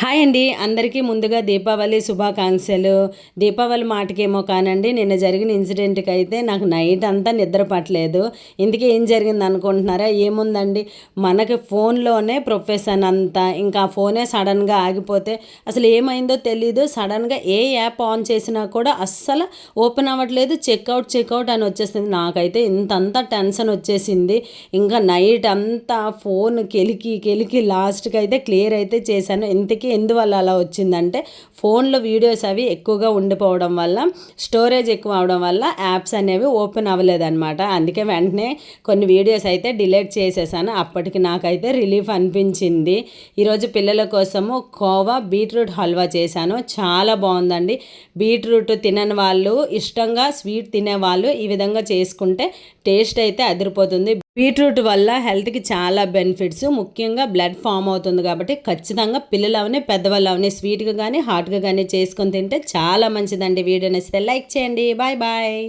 Hi అండి, అందరికీ ముందుగా దీపావళి శుభాకాంక్షలు. దీపావళి మాటకేమో కానండి, నిన్న జరిగిన ఇన్సిడెంట్కి అయితే నాకు నైట్ అంతా నిద్ర పట్టలేదు. ఇందుకే ఏం జరిగింది అనుకుంటున్నారా? ఏముందండి, మనకి ఫోన్లోనే ప్రొఫెషన్ అంతా, ఇంకా ఫోనే సడన్గా ఆగిపోతే అసలు ఏమైందో తెలీదు. సడన్గా ఏ యాప్ ఆన్ చేసినా కూడా అస్సలు ఓపెన్ అవ్వట్లేదు. చెక్అవుట్ అని వచ్చేస్తుంది. నాకైతే ఇంతంతా టెన్షన్ వచ్చేసింది. ఇంకా నైట్ అంతా ఫోన్ కెలికి లాస్ట్కి అయితే క్లియర్ అయితే చేశాను. ఇంతకీ ఎందువల్ల అలా వచ్చిందంటే, ఫోన్లో వీడియోస్ అవి ఎక్కువగా ఉండిపోవడం వల్ల, స్టోరేజ్ ఎక్కువ అవడం వల్ల యాప్స్ అనేవి ఓపెన్ అవ్వలేదన్నమాట. అందుకే వెంటనే కొన్ని వీడియోస్ అయితే డిలీట్ చేసేసాను. అప్పటికి నాకైతే రిలీఫ్ అనిపించింది. ఈరోజు పిల్లల కోసము కోవా బీట్రూట్ హల్వా చేశాను. చాలా బాగుందండి. బీట్రూట్ తినని వాళ్ళు, ఇష్టంగా స్వీట్ తినేవాళ్ళు ఈ విధంగా చేసుకుంటే టేస్ట్ అయితే అదిరిపోతుంది. బీట్రూట్ వల్ల హెల్త్కి చాలా బెనిఫిట్స్, ముఖ్యంగా బ్లడ్ ఫామ్ అవుతుంది కాబట్టి ఖచ్చితంగా పిల్లలు అవన్నీ పెద్దవాళ్ళు అవన్నీ స్వీట్గా కానీ హాట్గా కానీ చేసుకొని తింటే చాలా మంచిదండి. వీడియో నచ్చితే లైక్ చేయండి. Bye bye.